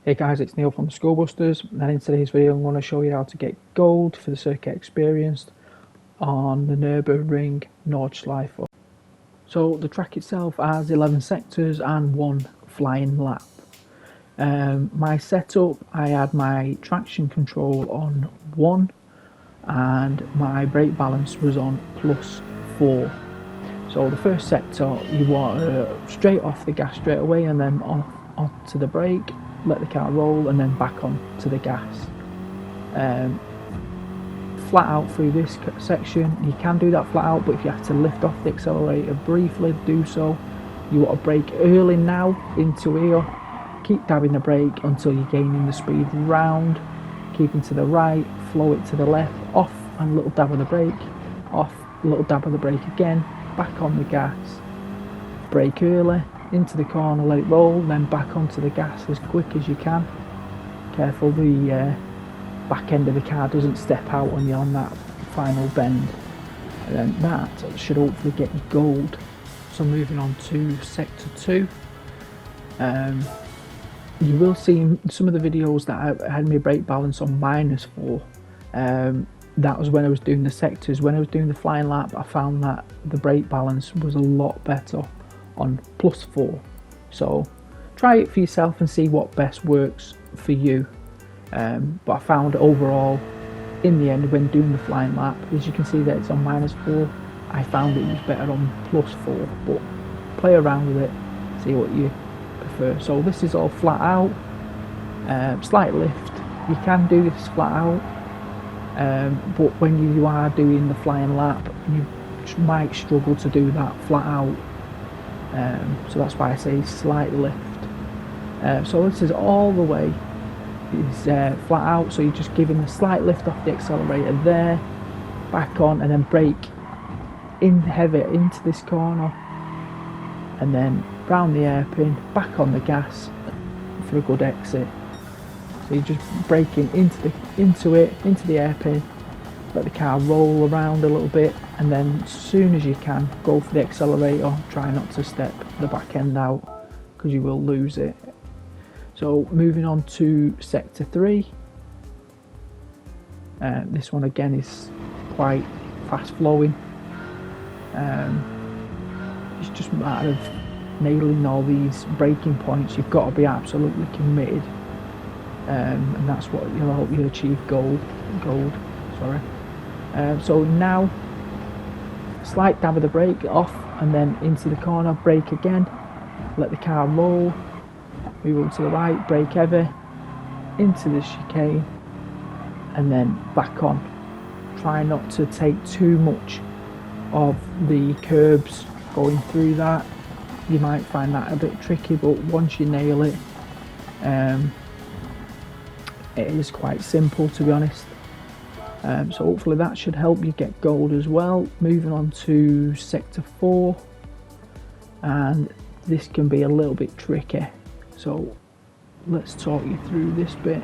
Hey guys, it's Neil from Schoolbusters, and in today's video I'm going to show you how to get gold for the circuit experienced on the Nürburgring Nordschleife. So the track itself has 11 sectors and one flying lap. My setup, I had my traction control on 1 and my brake balance was on +4. So the first sector you want straight off the gas straight away and then onto the brake, let the car roll and then back on to the gas. Flat out through this section, you can do that flat out, but if you have to lift off the accelerator briefly, do so. You want to brake early now into here, keep dabbing the brake until you're gaining the speed round, keeping to the right, flow it to the left, off and a little dab of the brake, off, a little dab of the brake again, back on the gas, brake early, into the corner, let it roll, then back onto the gas as quick as you can. Careful the back end of the car doesn't step out on you on that final bend, and then that should hopefully get you gold. So moving on to sector 2, you will see some of the videos that I had my brake balance on -4. That was when I was doing the sectors. When I was doing the flying lap, I found that the brake balance was a lot better on +4. So try it for yourself and see what best works for you. But I found overall, in the end, when doing the flying lap, as you can see that it's on -4, I found it was better on +4. But play around with it, see what you prefer. So this is all flat out, slight lift. You can do this flat out, but when you are doing the flying lap, you might struggle to do that flat out. So that's why I say slight lift. So this is all the way is flat out, so you're just giving a slight lift off the accelerator there, back on, and then brake in heavy into this corner, and then round the hairpin, back on the gas for a good exit. So you're just braking into the hairpin, let the car roll around a little bit, and then as soon as you can, go for the accelerator. Try not to step the back end out because you will lose it. So moving on to sector 3. This one again is quite fast flowing. It's just a matter of nailing all these braking points. You've got to be absolutely committed, and that's what will help you achieve gold. So now, slight dab of the brake off and then into the corner, brake again, let the car roll, move over to the right, brake heavy, into the chicane, and then back on. Try not to take too much of the curbs going through that. You might find that a bit tricky, but once you nail it, it is quite simple, to be honest. So hopefully that should help you get gold as well. Moving on to sector 4, and this can be a little bit tricky, so let's talk you through this bit.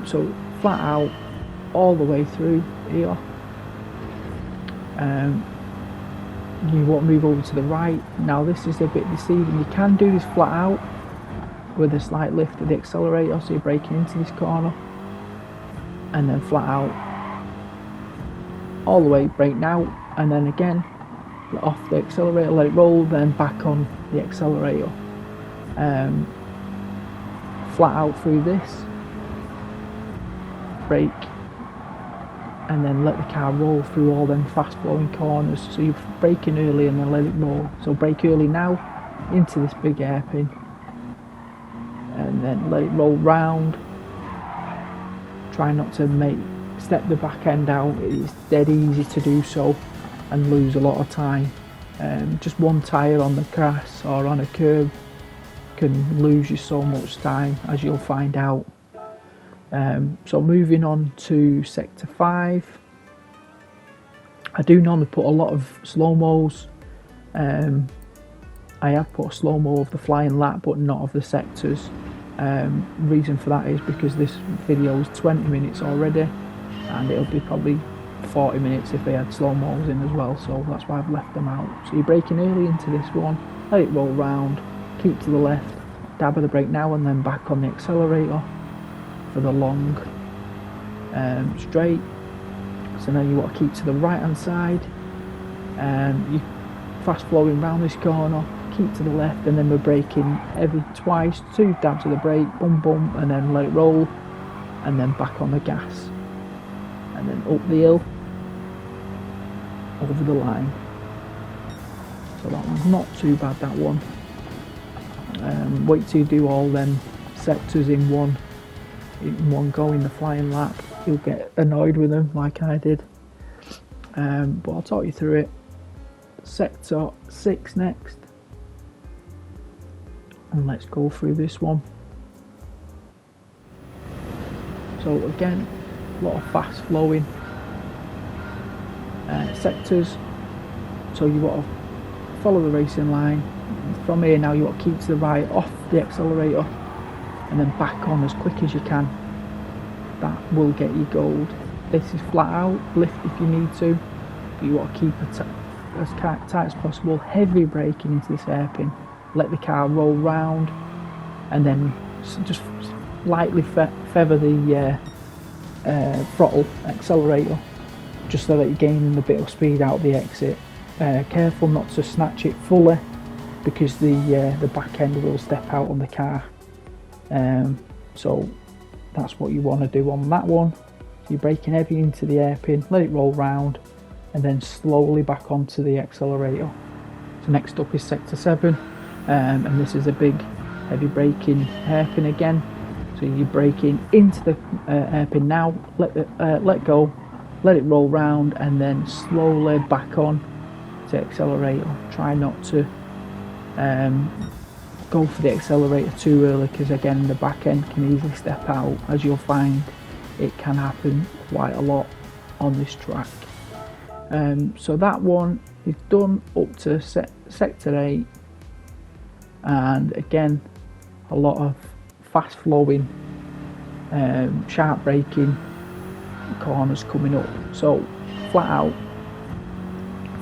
So flat out all the way through here. You want to move over to the right. Now this is a bit deceiving. You can do this flat out with a slight lift of the accelerator, so you're braking into this corner and then flat out all the way, brake now, and then again let off the accelerator, let it roll, then back on the accelerator. Flat out through this, brake, and then let the car roll through all them fast flowing corners. So you're braking early and then let it roll. So brake early now into this big hairpin, and then let it roll round. Try not to step the back end out. It's dead easy to do so and lose a lot of time. Just one tyre on the grass or on a curb can lose you so much time, as you'll find out. So moving on to sector 5. I do normally put a lot of slow-mos. I have put a slow-mo of the flying lap but not of the sectors. Reason for that is because this video is 20 minutes already, and it'll be probably 40 minutes if they had slow-mos in as well, so that's why I've left them out. So you're braking early into this one, let it roll round, keep to the left, dab of the brake now and then back on the accelerator for the long straight. So now you want to keep to the right hand side, you fast flowing round this corner, keep to the left, and then we're braking every twice, 2 dabs of the brake, bum bum, and then let it roll, and then back on the gas, and then up the hill, over the line. So that one's not too bad, that one. Wait till you do all them sectors in one go in the flying lap. You'll get annoyed with them like I did, but I'll talk you through it. Sector 6 next, and let's go through this one. So again, a lot of fast flowing sectors, so you want to follow the racing line. From here now you want to keep to the right, off the accelerator, and then back on as quick as you can. That will get you gold. This is flat out, lift if you need to, but you want to keep it as tight as possible, heavy braking into this hairpin, let the car roll round, and then just lightly feather the throttle accelerator, just so that you're gaining a bit of speed out of the exit. Careful not to snatch it fully, because the back end will step out on the car. So that's what you want to do on that one. So you're braking heavy into the hairpin, let it roll round, and then slowly back onto the accelerator. So next up is sector 7, and this is a big heavy braking hairpin again. So you're braking into the hairpin now, let go, let it roll round, and then slowly back on to the accelerator. Try not to go for the accelerator too early, because again the back end can easily step out, as you'll find it can happen quite a lot on this track. So that one is done up to sector 8, and again a lot of fast flowing, sharp braking corners coming up. So flat out,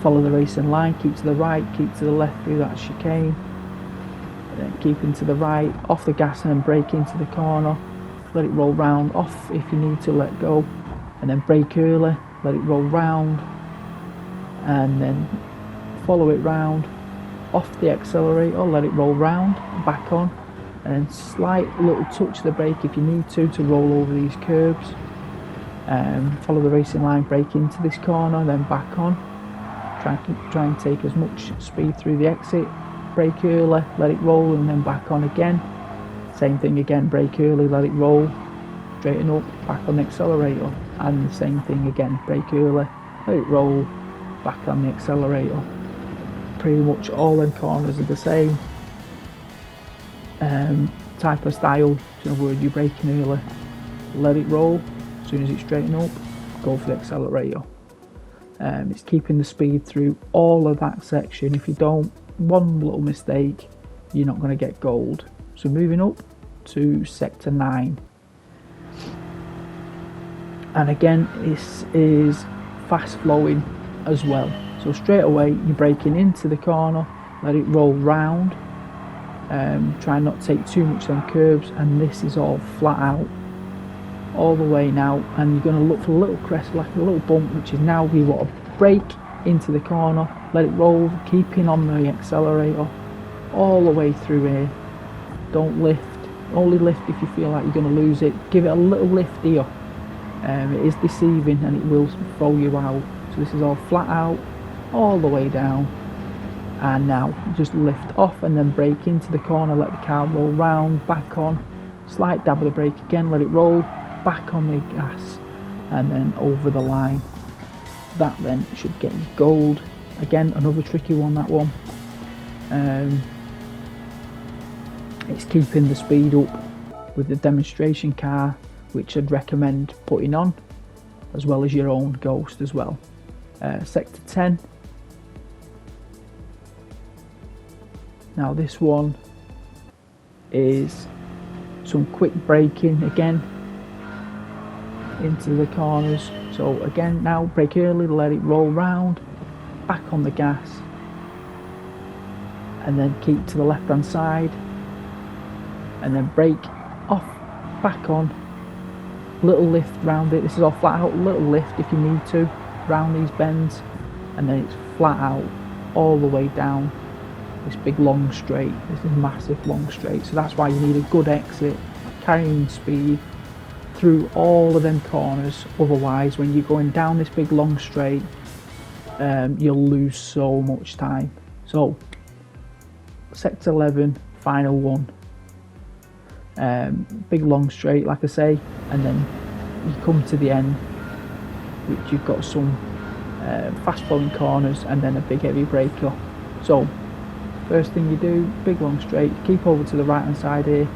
follow the racing line, keep to the right, keep to the left through that chicane, and then keeping to the right, off the gas and then brake into the corner, let it roll round, off if you need to, let go, and then brake early, let it roll round, and then follow it round, off the accelerator, let it roll round, back on, and then slight little touch of the brake if you need to roll over these curbs. Follow the racing line, brake into this corner, then back on. Try and take as much speed through the exit, brake early, let it roll, and then back on again. Same thing again, brake early, let it roll, straighten up, back on the accelerator, and the same thing again, brake early, let it roll, back on the accelerator. Pretty much all them corners are the same type of style. In other words, you're braking early, let it roll, as soon as it's straighten up, go for the accelerator. It's keeping the speed through all of that section. If you don't, one little mistake, you're not going to get gold. So moving up to sector 9, and again this is fast flowing as well. So straight away you're braking into the corner, let it roll round, try not to take too much on curves, and this is all flat out all the way now, and you're going to look for a little crest, like a little bump, which is now we want to brake into the corner, let it roll, keeping on the accelerator all the way through here. Don't lift, only lift if you feel like you're going to lose it. Give it a little lift here. It is deceiving and it will throw you out. So this is all flat out all the way down, and now just lift off and then brake into the corner, let the car roll round, back on, slight dab of the brake again, let it roll, back on the gas, and then over the line. That then should get you gold. Again, another tricky one, that one. It's keeping the speed up with the demonstration car, which I'd recommend putting on, as well as your own Ghost as well. Sector 10. Now this one is some quick braking again into the corners. So again, now brake early, let it roll round, back on the gas, and then keep to the left hand side, and then brake off, back on, little lift round it. This is all flat out, little lift if you need to round these bends, and then it's flat out all the way down this big long straight. This is massive long straight, so that's why you need a good exit, carrying speed through all of them corners. Otherwise, when you're going down this big long straight, you'll lose so much time. So sector 11, final one, big long straight like I say, and then you come to the end, which you've got some fast flowing corners and then a big heavy breaker. So first thing you do, big long straight, keep over to the right hand side here,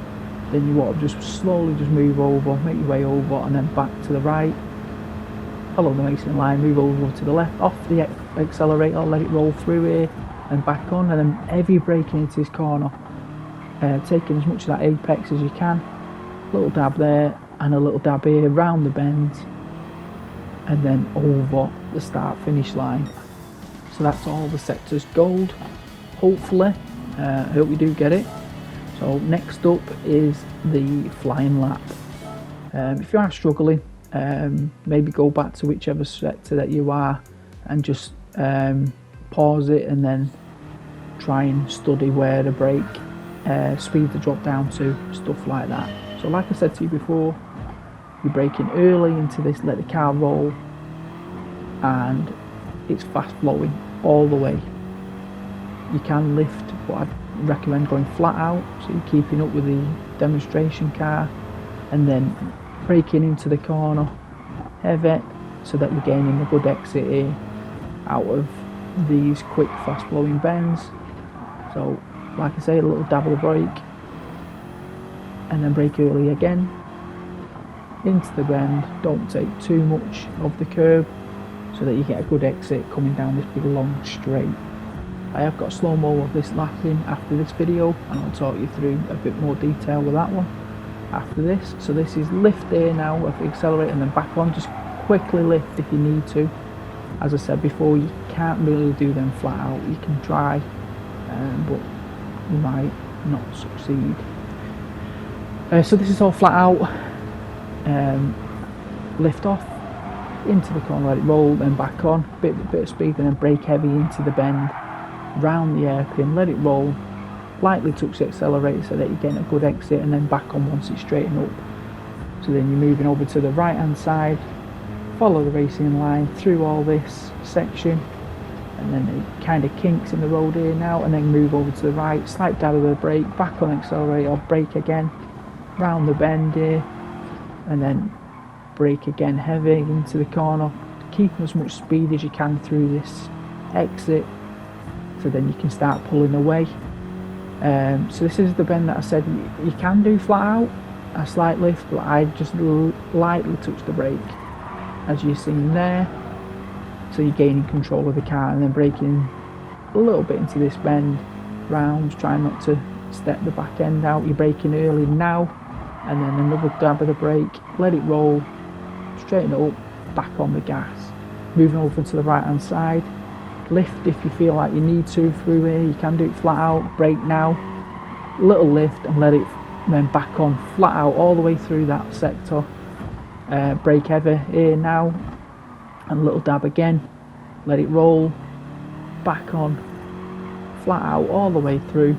then you want to just slowly just move over, make your way over, and then back to the right, follow the racing line, move over to the left, off the accelerator, let it roll through here and back on, and then heavy braking into this corner, taking as much of that apex as you can, little dab there and a little dab here round the bends, and then over the start finish line. So that's all the sectors gold, hopefully. I hope you do get it. So next up is the flying lap. If you are struggling, maybe go back to whichever sector that you are and just pause it and then try and study where the brake speed to drop down to, stuff like that. So like I said to you before, you're braking early into this, let the car roll, and it's fast flowing all the way. You can lift, but I'd recommend going flat out, so you're keeping up with the demonstration car, and then braking into the corner heavy, so that you're gaining a good exit here out of these quick fast flowing bends. So like I say, a little dab of the brake, and then brake early again into the bend. Don't take too much of the curb, so that you get a good exit coming down this big long straight. I have got slow-mo of this lapping after this video, and I'll talk you through a bit more detail with that one after this. So this is lift here now, if you accelerate and then back on, just quickly lift if you need to. As I said before, you can't really do them flat out. You can try, but you might not succeed. So this is all flat out, lift off, into the corner, let it roll, then back on, bit of speed, and then brake heavy into the bend, round the hairpin, let it roll, lightly touch the accelerator so that you're getting a good exit, and then back on once it's straightened up. So then you're moving over to the right hand side, follow the racing line through all this section, and then it kind of kinks in the road here now, and then move over to the right, slight dab of the brake, back on accelerator, brake again, round the bend here, and then brake again heavy into the corner, keeping as much speed as you can through this exit, so then you can start pulling away. So this is the bend that I said you can do flat out, a slight lift, but I just lightly touch the brake, as you've seen there, so you're gaining control of the car, and then braking a little bit into this bend round, trying not to step the back end out. You're braking early now, and then another dab of the brake, let it roll, straighten it up, back on the gas, moving over to the right hand side, lift if you feel like you need to through here. You can do it flat out, brake now, little lift, and let it then back on flat out all the way through that sector, brake heavy here now, and a little dab again, let it roll, back on flat out all the way through,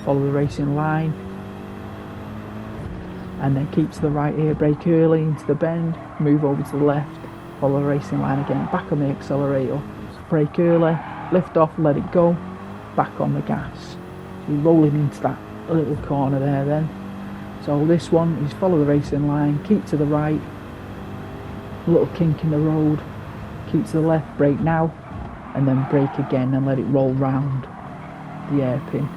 follow the racing line, and then keep to the right here, brake early into the bend, move over to the left, follow the racing line again, back on the accelerator, brake early, lift off, let it go, back on the gas. So you're rolling into that little corner there then. So this one is follow the racing line, keep to the right, a little kink in the road, keep to the left, brake now, and then brake again and let it roll round the hairpin.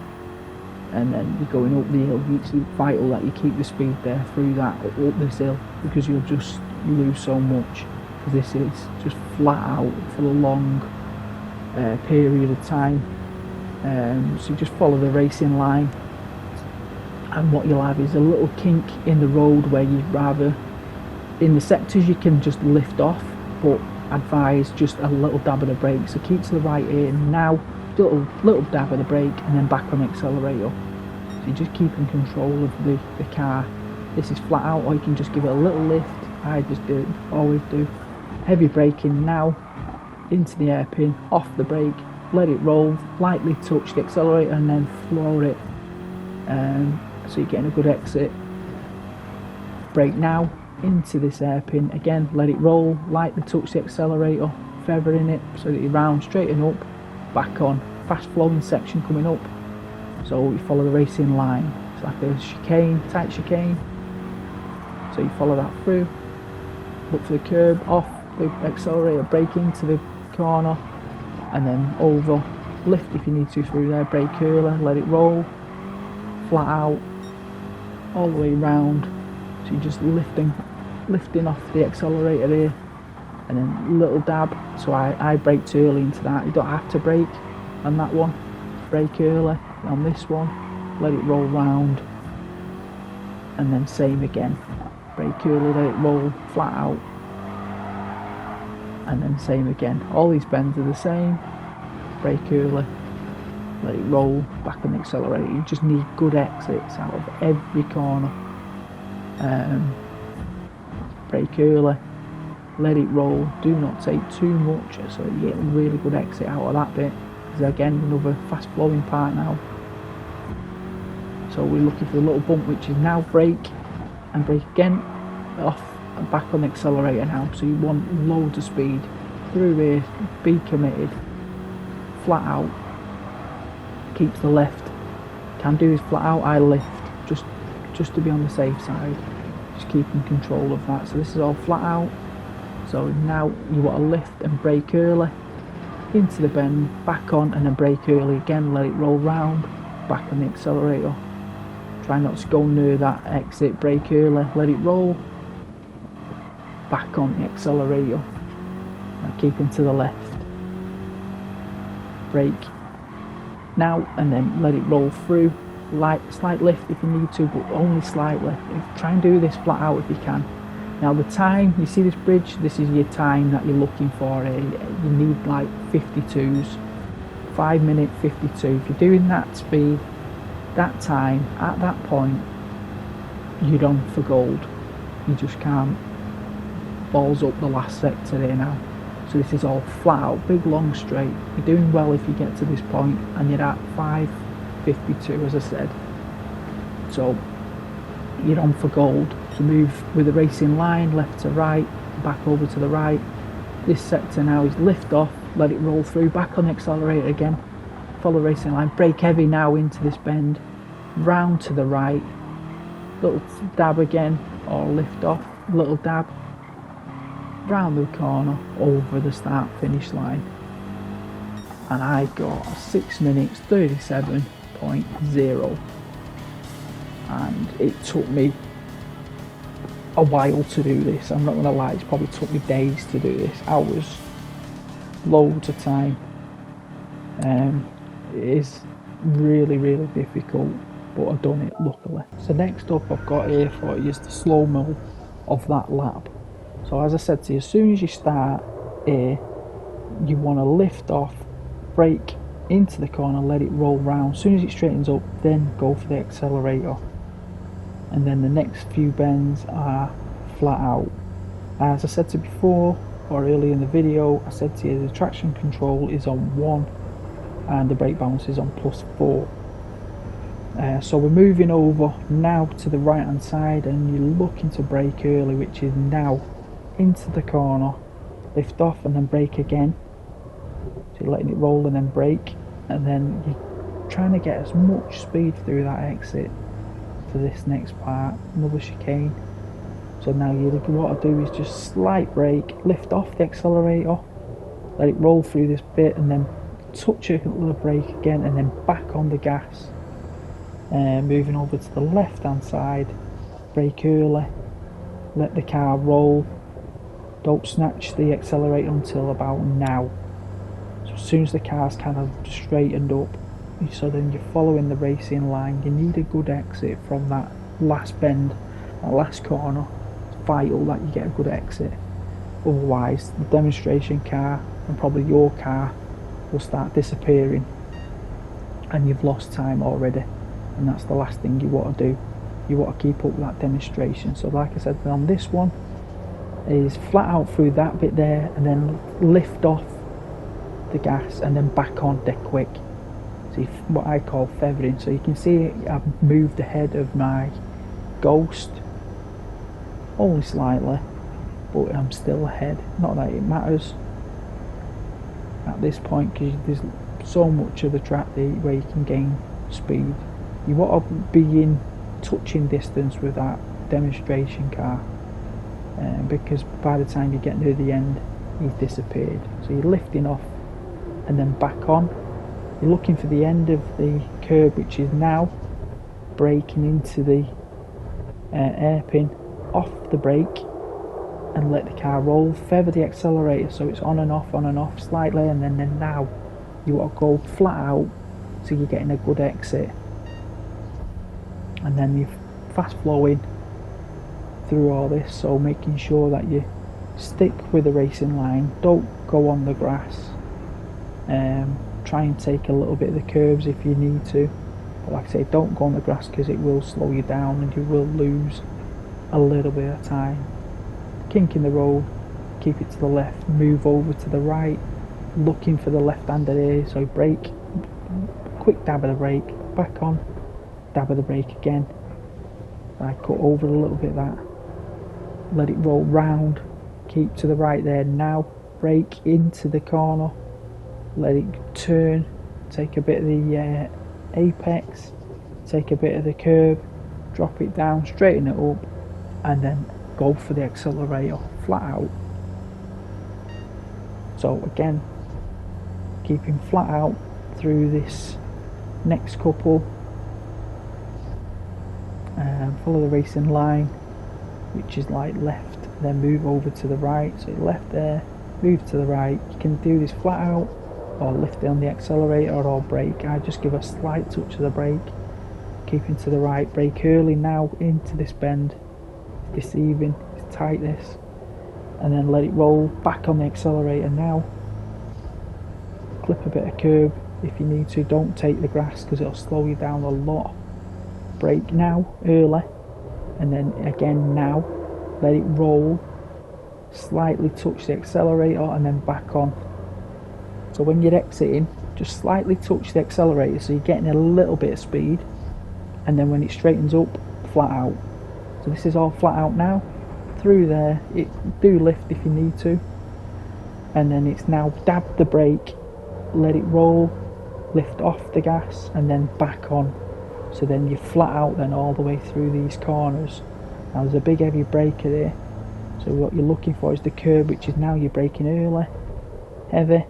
And then you're going up the hill. It's vital that you keep the speed there through that, up this hill, because you'll just lose so much, because this is just flat out for a long period of time. So you just follow the racing line, and what you'll have is a little kink in the road where you'd rather, in the sectors you can just lift off, but advise just a little dab of the brake. So keep to the right here now, little dab of the brake and then back on the accelerator. So you're just keeping control of the car. This is flat out, or you can just give it a little lift. I just always do. Heavy braking now, into the hairpin, off the brake, let it roll, lightly touch the accelerator and then floor it. So you're getting a good exit. Brake now, into this hairpin, again let it roll, lightly touch the accelerator, feathering it so that you round, straighten up, back on. Fast flowing section coming up, so you follow the racing line. It's like a chicane, tight chicane, so you follow that through, look for the curb, off the accelerator, brake into the corner and then over, lift if you need to through there, brake early, let it roll, flat out, all the way round. So you're just lifting off the accelerator here, and then little dab. So I braked early into that. You don't have to brake on that one, brake early. On this one, let it roll round, and then same again, brake early, let it roll flat out, and then same again. All these bends are the same, brake early, let it roll, back on the accelerator. You just need good exits out of every corner. Brake early, let it roll, do not take too much so you get a really good exit out of that bit. Because again, another fast flowing part now. So we're looking for the little bump, which is now brake, and brake again, off and back on the accelerator now. So you want loads of speed through here, be committed, flat out, keeps the left. Can do is flat out, I lift, just to be on the safe side, just keeping control of that. So this is all flat out. So now you want to lift and brake early, into the bend, back on, and then brake early again, let it roll round, back on the accelerator. Try not to go near that exit, brake early, let it roll, back on the accelerator, and keeping to the left. Brake now, and then let it roll through. Slight lift if you need to, but only slightly. Try and do this flat out if you can. Now the time, you see this bridge, this is your time that you're looking for. You need like 52s, 5 minute 52. If you're doing that speed, that time, at that point, you're on for gold. You just can't balls up the last sector there now. So this is all flat out, big long straight. You're doing well if you get to this point and you're at 5:52 as I said. So you're on for gold. So move with the racing line, left to right, back over to the right. This sector now is lift off, let it roll through, back on the accelerator again, follow the racing line, brake heavy now into this bend, round to the right, little dab again, or lift off, little dab, round the corner, over the start finish line. And I got 6 minutes 37.0, and it took me a while to do this. I'm not gonna lie, it's probably took me days to do this, hours, loads of time. It is really difficult, but I've done it luckily. So next up I've got here for you is the slow-mo of that lap. So as I said to you, as soon as you start here, you want to lift off, brake into the corner, let it roll round. As soon as it straightens up, then go for the accelerator. And then the next few bends are flat out. As I said to you before, or earlier in the video, I said to you the traction control is on 1 and the brake balance is on +4. So we're moving over now to the right hand side, and you're looking to brake early, which is now into the corner, lift off and then brake again. So you're letting it roll and then brake, and then you're trying to get as much speed through that exit for this next part, another chicane. So now what I do is just slight brake, lift off the accelerator, let it roll through this bit, and then touch it with the brake again, and then back on the gas. Moving over to the left hand side, brake early, let the car roll, don't snatch the accelerator until about now. So as soon as the car's kind of straightened up, so then you're following the racing line, you need a good exit from that last bend, that last corner. It's vital that you get a good exit, otherwise the demonstration car and probably your car will start disappearing and you've lost time already, and that's the last thing you want to do. You want to keep up that demonstration. So like I said, on this one is flat out through that bit there, and then lift off the gas and then back on dead quick. So what I call feathering. So you can see I've moved ahead of my Ghost only slightly, but I'm still ahead. Not that it matters at this point, because there's so much of the track where you can gain speed. You want to be in touching distance with that demonstration car, because by the time you get near the end, he's disappeared. So you're lifting off and then back on. You're looking for the end of the curb, which is now braking into the hairpin, off the brake and let the car roll. Feather the accelerator so it's on and off slightly, and then now you want to go flat out so you're getting a good exit, and then you're fast flowing through all this. So making sure that you stick with the racing line, don't go on the grass. Try and take a little bit of the curbs if you need to, but like I say, don't go on the grass because it will slow you down and you will lose a little bit of time. Kink in the road, keep it to the left, move over to the right, looking for the left-handed here. So brake, quick dab of the brake, back on, dab of the brake again. I cut over a little bit of that, let it roll round, keep to the right there. Now brake into the corner, let it turn, take a bit of the apex, take a bit of the curb, drop it down, straighten it up, and then go for the accelerator flat out. So again, keeping flat out through this next couple, follow the racing line, which is like left, then move over to the right. So left there, move to the right. You can do this flat out or lift on the accelerator or brake. I just give a slight touch of the brake, keeping to the right, brake early now into this bend, deceiving, it's tight this, and then let it roll, back on the accelerator now, clip a bit of curb if you need to, don't take the grass because it'll slow you down a lot. Brake now, early, and then again now, let it roll, slightly touch the accelerator and then back on. So when you're exiting, just slightly touch the accelerator so you're getting a little bit of speed, and then when it straightens up, flat out. So this is all flat out now, through there. Do lift if you need to, and then it's now dab the brake, let it roll, lift off the gas and then back on. So then you're flat out then all the way through these corners. Now there's a big heavy breaker there, so what you're looking for is the curb, which is now you're braking early, heavy,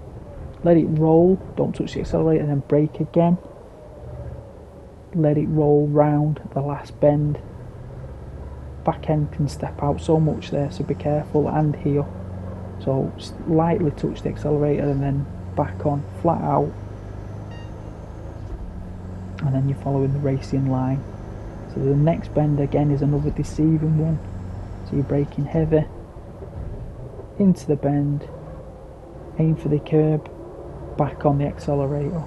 let it roll, don't touch the accelerator, and then brake again, let it roll round the last bend. Back end can step out so much there, so be careful, and here. So lightly touch the accelerator and then back on, flat out, and then you're following the racing line. So the next bend again is another deceiving one, so you're braking heavy into the bend, aim for the curb, back on the accelerator.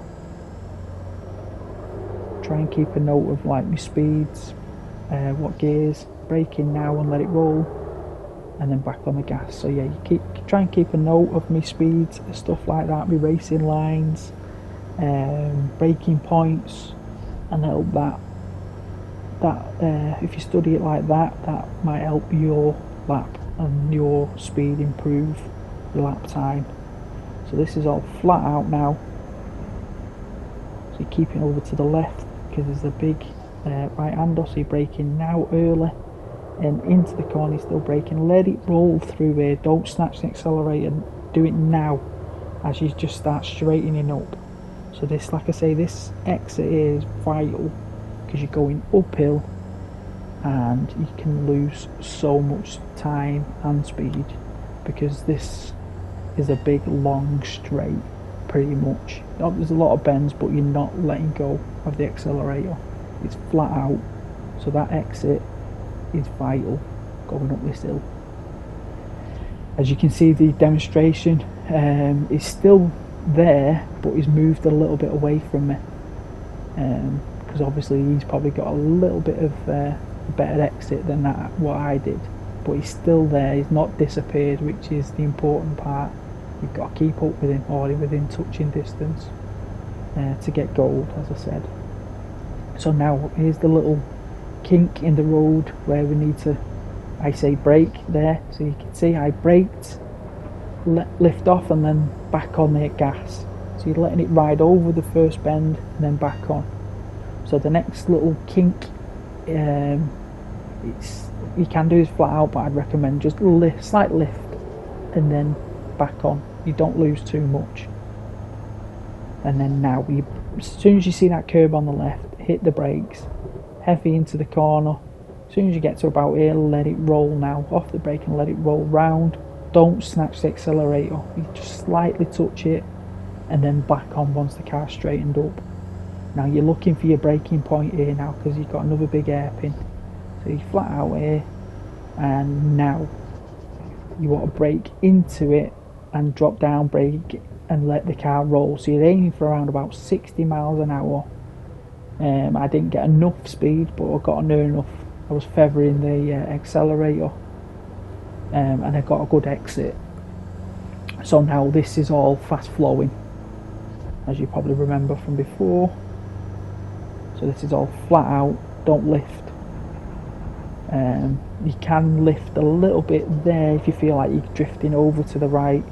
Try and keep a note of like my speeds, what gears, braking now and let it roll, and then back on the gas. So yeah, you try and keep a note of my speeds, stuff like that, my racing lines, braking points, and help that if you study it like that, that might help your lap and your speed improve your lap time. So this is all flat out now, so you're keeping over to the left because there's a big right hander, so you're braking now early and into the corner, you're still braking, let it roll through here, don't snatch the accelerator, do it now as you just start straightening up. So this, like I say, this exit here is vital because you're going uphill and you can lose so much time and speed, because this is a big long straight pretty much. There's a lot of bends, but you're not letting go of the accelerator, it's flat out. So that exit is vital going up this hill. As you can see, the demonstration is still there, but he's moved a little bit away from me. because obviously he's probably got a little bit of better exit than what I did, but he's still there, he's not disappeared, which is the important part. You've got to keep up with him, or within touching distance, to get gold, as I said. So now here's the little kink in the road where we need to, I say brake there, so you can see I braked, lift off and then back on the gas. So you're letting it ride over the first bend and then back on. So the next little kink, you can do this flat out, but I'd recommend just slight lift and then back on. You don't lose too much. And then now, as soon as you see that curb on the left, hit the brakes, heavy into the corner. As soon as you get to about here, let it roll now, off the brake and let it roll round. Don't snatch the accelerator, you just slightly touch it and then back on once the car's straightened up. Now you're looking for your braking point here now, because you've got another big hairpin. So you flat out here, and now you want to brake into it and drop down brake and let the car roll. So you're aiming for around about 60 miles an hour. I didn't get enough speed, but I got near enough. I was feathering the accelerator, and I got a good exit. So now this is all fast flowing, as you probably remember from before. So this is all flat out, don't lift. You can lift a little bit there if you feel like you're drifting over to the right.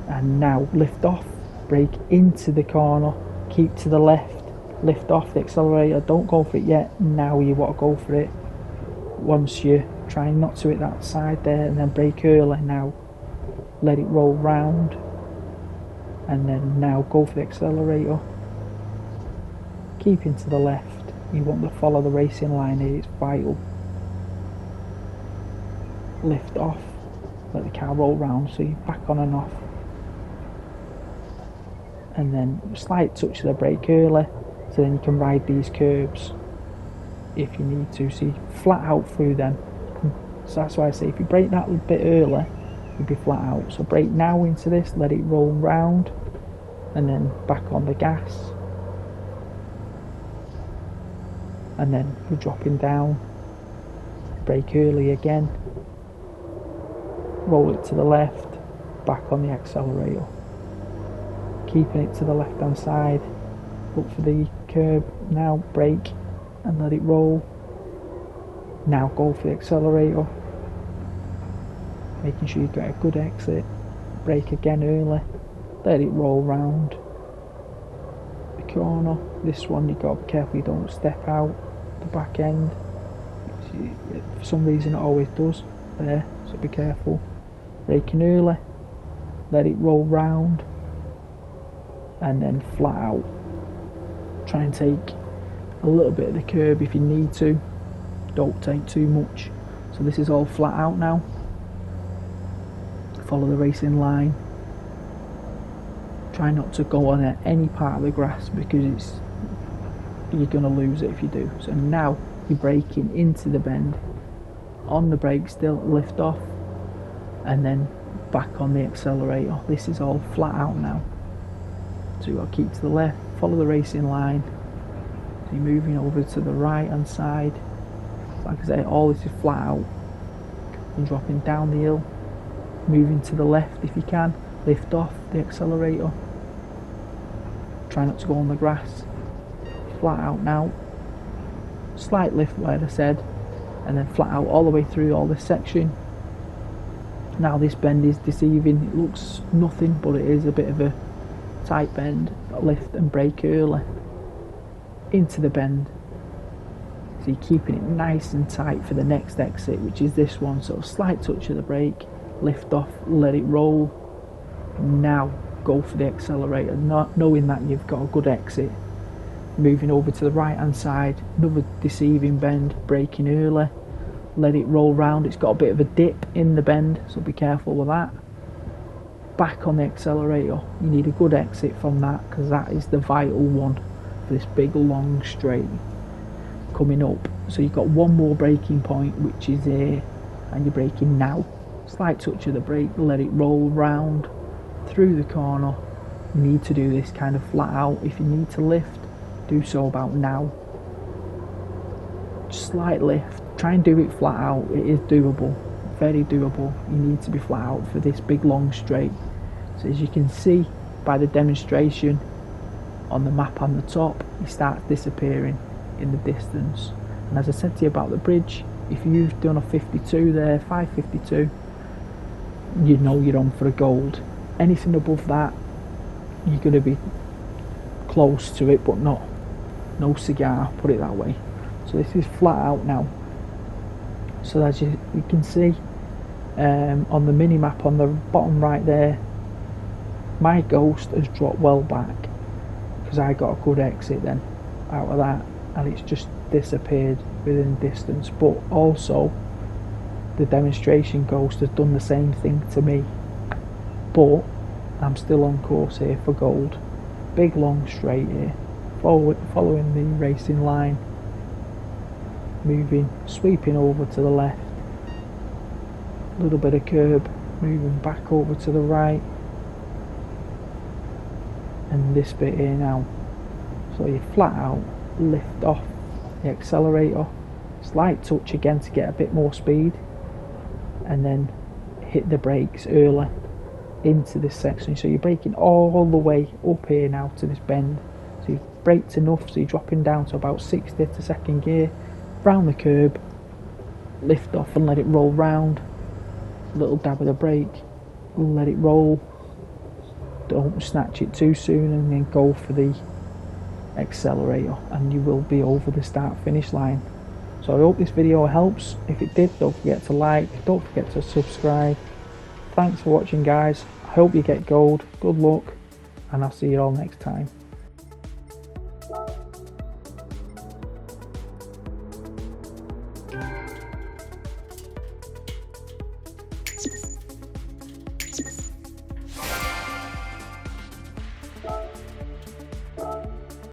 And now lift off, brake into the corner, keep to the left, lift off the accelerator, don't go for it yet. Now you want to go for it once you're trying not to hit that side there, and then brake early. Now let it roll round, and then now go for the accelerator, keeping to the left. You want to follow the racing line here, it's vital. Lift off, let the car roll round, so you're back on and off. And then slight touch of the brake early, so then you can ride these curbs if you need to. So you flat out through them. So that's why I say if you brake that a bit early, you'd be flat out. So brake now into this, let it roll round, and then back on the gas. And then we're dropping down, brake early again, roll it to the left, back on the accelerator, keeping it to the left hand side, look for the curb, now brake and let it roll. Now go for the accelerator, making sure you get a good exit, brake again early, let it roll round the corner. This one you've got to be careful you don't step out the back end, for some reason it always does there, so be careful. Braking early, let it roll round, and then flat out. Try and take a little bit of the curb if you need to, don't take too much. So this is all flat out now. Follow the racing line. Try not to go on any part of the grass, because you're going to lose it if you do. So now you're braking into the bend, on the brake still, lift off, and then back on the accelerator. This is all flat out now. So you've got to keep to the left, follow the racing line. So you're moving over to the right hand side. Like I say, all this is flat out. You're dropping down the hill, moving to the left if you can, lift off the accelerator. Try not to go on the grass. Flat out now, slight lift like I said, and then flat out all the way through all this section. Now this bend is deceiving, it looks nothing, but it is a bit of a tight bend. Lift and brake early into the bend, so you're keeping it nice and tight for the next exit, which is this one. So a slight touch of the brake, lift off, let it roll. Now go for the accelerator, not knowing that you've got a good exit. Moving over to the right hand side, another deceiving bend, braking early, let it roll round. It's got a bit of a dip in the bend, so be careful with that. Back on the accelerator, you need a good exit from that, because that is the vital one for this big long straight coming up. So you've got one more braking point, which is here, and you're braking now. Slight touch of the brake, let it roll round through the corner. You need to do this kind of flat out. If you need to lift, do so about now. Slight lift, try and do it flat out. It is doable, very doable. You need to be flat out for this big long straight. So as you can see by the demonstration on the map on the top, he starts disappearing in the distance. And as I said to you about the bridge, if you've done a 52 there, 552, you know you're on for a gold. Anything above that, you're going to be close to it, but no cigar, put it that way. So this is flat out now. So as you can see on the mini map on the bottom right there, my ghost has dropped well back because I got a good exit then out of that, and it's just disappeared within distance. But also the demonstration ghost has done the same thing to me, but I'm still on course here for gold. Big long straight here, following the racing line, moving, sweeping over to the left, a little bit of curb, moving back over to the right, and this bit here now. So you flat out, lift off the accelerator, slight touch again to get a bit more speed, and then hit the brakes early into this section. So you're braking all the way up here now to this bend. So you've braked enough, so you're dropping down to about 60 to second gear, round the curb, lift off and let it roll round, little dab of the brake, let it roll, don't snatch it too soon, and then go for the accelerator, and you will be over the start finish line. So I hope this video helps. If it did, don't forget to like, don't forget to subscribe. Thanks for watching, guys. I hope you get gold. Good luck, and I'll see you all next time.